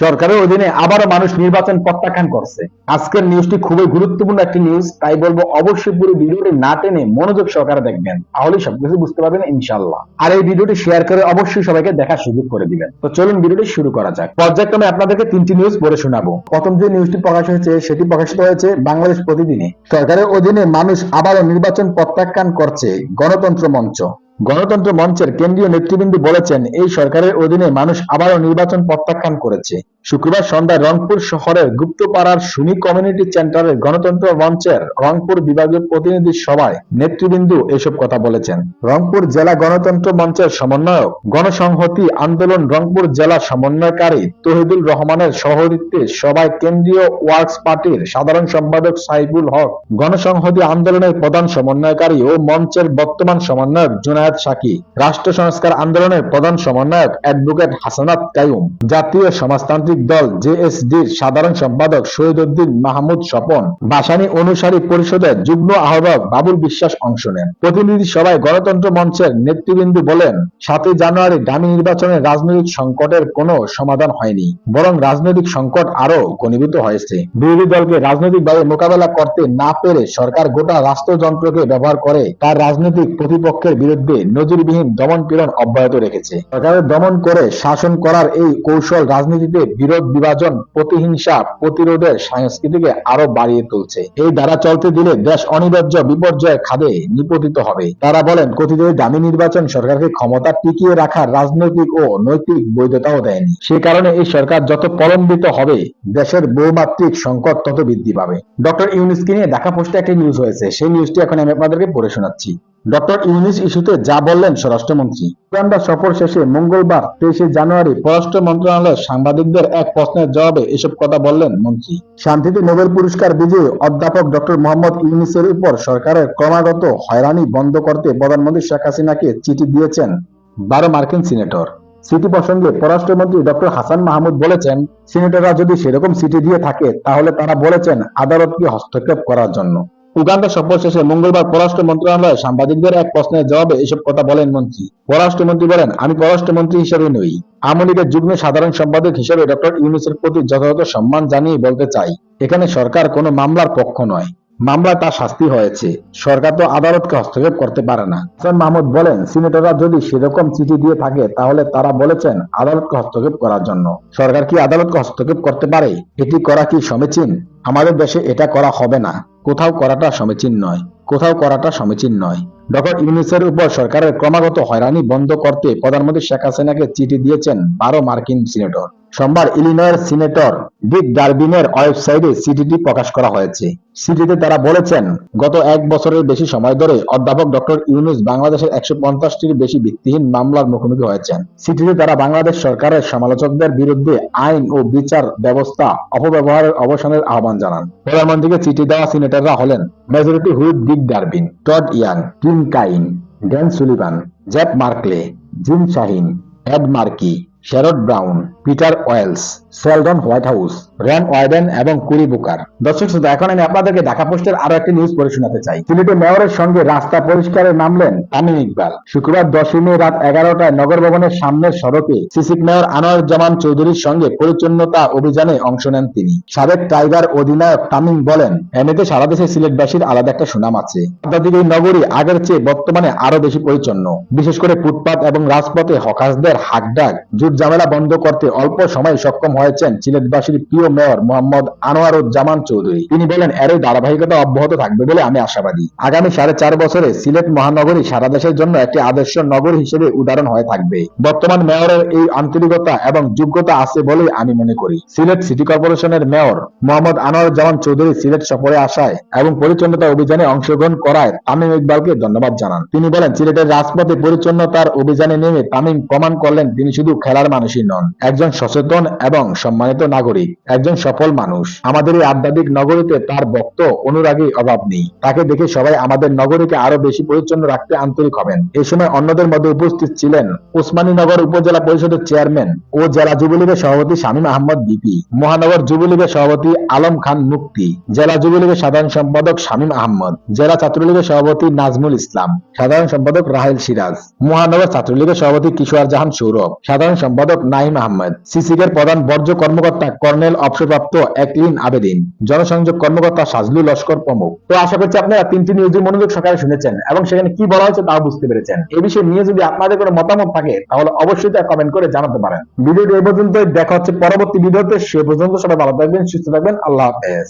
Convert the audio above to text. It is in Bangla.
সরকারের অধীনে আবারও মানুষ নির্বাচন প্রত্যাখ্যান করছে। আজকের নিউজটি খুবই গুরুত্বপূর্ণ একটি নিউজ, তাই বলবো অবশ্যই পুরো ভিডিওটি না টেনে মনোযোগ সহকারে দেখবেন, তাহলে সবকিছু বুঝতে পারবেন ইনশাআল্লাহ। আর এই ভিডিওটি শেয়ার করে অবশ্যই সবাইকে দেখার সুযোগ করে দিবেন। তো চলুন ভিডিওটি শুরু করা যাক। পর্যায়ক্রমে আপনাদেরকে তিনটি নিউজ পড়ে শোনাবো। প্রথম যে নিউজটি প্রকাশ হয়েছে সেটি প্রকাশিত হয়েছে বাংলাদেশ প্রতিদিনে। সরকারের অধীনে মানুষ আবারও নির্বাচন প্রত্যাখ্যান করছে, গণতন্ত্র মঞ্চ। গণতন্ত্র মঞ্চের কেন্দ্রীয় নেতৃবৃন্দ বলেছেন, এই সরকারের অধীনে মানুষ আবারও নির্বাচন প্রত্যাখ্যান করেছে। শুক্রবার সন্ধ্যায় রংপুর শহরের গুপ্তপাড়ার সুনি কমিউনিটি সেন্টারের গণতন্ত্র মঞ্চের রংপুর বিভাগীয় প্রতিনিধি সভায় নেতৃবৃন্দ এসব কথা বলেছেন। রংপুর জেলা গণতন্ত্র মঞ্চের সমন্বয়ক গণসংহতি আন্দোলন রংপুর জেলা সমন্বয়কারী তহিদুল রহমানের সভাপতিত্বে সভায় কেন্দ্রীয় ওয়ার্কস পার্টির সাধারণ সম্পাদক সাইফুল হক, গণসংহতি আন্দোলনের প্রধান সমন্বয়কারী ও মঞ্চের বর্তমান সমন্বয়ক জুনায়েদ সাকি, রাষ্ট্র সংস্কার আন্দোলনের প্রধান সমন্বয়ক অ্যাডভোকেট হাসানাত কাইয়ুম, জাতীয় সমাজতান্ত্রিক দল জেএসডির সাধারণ সম্পাদক শহীদউদ্দিন মাহমুদ স্বপন, ভাসানী অনুসারী পরিষদের যুগ্ম আহ্বায়ক বাবুল বিশ্বাস অংশ নেন। প্রতিনিধি সভায় গণতন্ত্র মঞ্চের নেতৃবৃন্দ বলেন, 7 জানুয়ারি ডামি নির্বাচনে রাজনৈতিক সংকটের কোনো সমাধান হয়নি, বরং রাজনৈতিক সংকট আরো ঘনীভূত হয়েছে। বিরোধী দলকে রাজনৈতিকভাবে মোকাবেলা করতে না পেরে সরকার গোটা রাষ্ট্রযন্ত্রকে ব্যবহার করে তার রাজনৈতিক প্রতিপক্ষের বিরুদ্ধে নজিরবিহীন দমন-পীড়ন অব্যাহত রেখেছে। সরকারের দমন করে শাসন করার এই কৌশল রাজনীতিতে বিরোধ বিভাজন, প্রতিহিংসা প্রতিরোধের সংস্কৃতিকে আরো বাড়িয়ে তুলছে। এই ধারা চলতে দিলে দেশ অনিবার্য বিপর্যয়ের খাদে নিপতিত হবে। তারা বলেন, কথিত দামি নির্বাচন সরকারকে ক্ষমতা টিকিয়ে রাখার রাজনৈতিক ও নৈতিক বৈধতাও দেয়নি। সে কারণে এই সরকার যত প্রলম্বিত হবে, দেশের বহুমাত্রিক সংকট তত বৃদ্ধি পাবে। ডক্টর ইউনূসকে নিয়ে ঢাকা পোস্টে একটা নিউজ হয়েছে, সেই নিউজটি এখন আমি আপনাদেরকে পড়ে শোনাচ্ছি। ডক্টর ইউনূস ইস্যুতে যা বললেন স্বরাষ্ট্রমন্ত্রী। উগান্ডা সফর শেষে মঙ্গলবার 23 জানুয়ারি পররাষ্ট্র মন্ত্রণালয়ের সাংবাদিকদের এক প্রশ্নের জবাবে এসব কথা বললেন মন্ত্রী। শান্তিতে নোবেল পুরস্কার বিজয়ী অধ্যাপক ডক্টর মোহাম্মদ ইউনূসের উপর সরকারের ক্রমাগত হয়রানি বন্ধ করতে প্রধানমন্ত্রী শেখ হাসিনাকে চিঠি দিয়েছেন 12 মার্কিন সিনেটর। চিঠি প্রসঙ্গে পররাষ্ট্রমন্ত্রী ডক্টর হাসান মাহমুদ বলেছেন, সিনেটররা যদি সেরকম চিঠি দিয়ে থাকে তাহলে তারা বলেছেন আদালতকে হস্তক্ষেপ করার জন্য। উগান্ডা সফর শেষে মঙ্গলবার পররাষ্ট্র মন্ত্রণালয়ে সাংবাদিকদের এক প্রশ্নের জবাবে এসব কথা বলেন মন্ত্রী। পররাষ্ট্রমন্ত্রী বলেন, আমি পররাষ্ট্রমন্ত্রী হিসেবে নই, আওয়ামী লীগের যুগ্ম সাধারণ সম্পাদক হিসেবে ডক্টর ইউনূসের প্রতি যথাযথ সম্মান জানিয়ে বলতে চাই, এখানে সরকার কোনো মামলার পক্ষ নয়। মামলায় তার শাস্তি হয়েছে, সরকার তো আদালতকে হস্তক্ষেপ করতে পারে না। হাসান মাহমুদ বলেন, সিনেটররা যদি সেরকম চিঠি দিয়ে থাকে তাহলে তারা বলেছেন আদালতকে হস্তক্ষেপ করার জন্য। সরকার কি আদালতকে হস্তক্ষেপ করতে পারে? এটি করা কি সমীচীন? আমাদের দেশে এটা করা হবে না। কোথাও করাটা সমীচীন নয়। ডক্টর ইউনূসের উপর সরকারের ক্রমাগত হয়রানি বন্ধ করতে প্রধানমন্ত্রী শেখ হাসিনাকে চিঠি দিয়েছেন 12 মার্কিন সিনেটর। সোমবার ইলিনয়ের সিনেটর ডিক ডারবিনের ওয়েবসাইটে চিঠিটি প্রকাশ করা হয়েছে। চিঠিতে তারা বলেছেন, গত 1 বছরের বেশি সময় ধরে অধ্যাপক ডক্টর ইউনূস বাংলাদেশের 150টির বেশি ভিত্তিহীন মামলার মুখোমুখি হয়েছেন। চিঠিতে তারা বাংলাদেশ সরকারের সমালোচকদের বিরুদ্ধে আইন ও বিচার ব্যবস্থা অপব্যবহারের অবসানের আহ্বান জানান। প্রধানমন্ত্রীকে চিঠি দেওয়া সিনেটররা হলেন majority whip Dick Durbin, Todd Young, Tim Kaine, Dan Sullivan, Jeff Merkley, Jim Shaheen, Ed Markey, Sherrod Brown, Peter Welch, Sheldon Whitehouse, Ron Wyden এবং কুরি বুকার। দর্শক শ্রোতা, এখন আমি আপনাদেরকে ঢাকা পোস্টের আরো একটি নিউজ পড়ে শোনাতে চাই। সিলেটে মেয়রের সঙ্গে রাস্তা পরিষ্কারে নামলেন তামিম ইকবাল। শুক্রবার 10 মে রাত 11টায় নগর ভবনের সামনের সড়কে সিসিক মেয়র আনোয়ারুজ্জামান চৌধুরীর সঙ্গে পরিচ্ছন্নতা অভিযানে অংশ নেন তিনি। সাবেক টাইগার অধিনায়ক তামিম বলেন, এমনিতে সারা দেশে সিলেটবাসীর আলাদা একটা সুনাম আছে। আধ্যাত্মিক এই নগরী আগের চেয়ে বর্তমানে আরো বেশি পরিচ্ছন্ন। বিশেষ করে ফুটপাত এবং রাজপথে হকারদের হাকডাক জুট ঝামেলা বন্ধ করতে অল্প সময় সক্ষম হয়েছেন সিলেটবাসীর প্রিয় মেয়র মোহাম্মদ আনোয়ারুজ্জামান চৌধুরী। তিনি বলেন, এরই ধারাবাহিকতা অব্যাহত থাকবে বলে আমি আশাবাদী। আগামী 4.5 বছরে সিলেট মহানগরী সারা দেশের জন্য একটি আদর্শ নগরী হিসেবে উদাহরণ হয়ে থাকবে। বর্তমান মেয়রের এই আন্তরিকতা এবং যোগ্যতা আছে বলেই আমি মনে করি। সিলেট সিটি কর্পোরেশনের মেয়র মোহাম্মদ আনোয়ারুজ্জামান চৌধুরী সিলেট সফরে আসায় এবং পরিচ্ছন্নতা অভিযানে অংশগ্রহণ করায় তামিম ইকবালকে ধন্যবাদ জানান। তিনি বলেন, সিলেটের রাজপথে পরিচ্ছন্নতার অভিযানে নেমে তামিম প্রমাণ করলেন তিনি শুধু খেলার মানুষই নন, একজন সচেতন এবং সম্মানিত নাগরিক, একজন সফল মানুষ। আমাদের এই আধ্যাত্মিক নগরীতে তার ভক্ত অনুরাগী অভাব নেই। তাকে দেখে সবাই আমাদের নগরীকে আরো বেশি পরিচ্ছন্ন রাখতে আন্তরিক হবেন। এই সময় অন্যদের মধ্যে উপস্থিত ছিলেন ওসমানীনগর উপজেলা পরিষদের চেয়ারম্যান ও জেলা যুবলীগের সভাপতি শামীম আহমদ বিপি, মহানগর যুবলীগের সভাপতি আলম খান মুক্তি, জেলা যুবলীগের সাধারণ সম্পাদক শামীম আহমদ, জেলা ছাত্রলীগের সভাপতি নাজমুল ইসলাম, সাধারণ সম্পাদক রাহেল সিরাজ, মহানগর ছাত্রলীগের সভাপতি কিশোর জাহান সৌরভ, সাধারণ সম্পাদক নাইম আহমেদ, সিসিকের প্রধান বর্জ্য ফরজ কর্মকর্তা কর্নেল অবসরপ্রাপ্ত একলিন আবেদিন, জনসংযোগ কর্মকর্তা সাজলু লস্কর প্রমুখ। তো আশা করছি আপনারা তিনটি নিউজই মনোযোগ সহকারে শুনেছেন এবং সেখানে কি বলা হয়েছে তাও বুঝতে পেরেছেন। এই বিষয়ে নিয়ে যদি আপনাদের কোনো মতামত থাকে তাহলে অবশ্যই তা কমেন্ট করে জানাতে পারেন। ভিডিওটি এই পর্যন্তই, দেখা হচ্ছে পরবর্তী ভিডিওতে। সে পর্যন্ত সবাই ভালো থাকবেন, সুস্থ থাকবেন। আল্লাহ হাফেজ।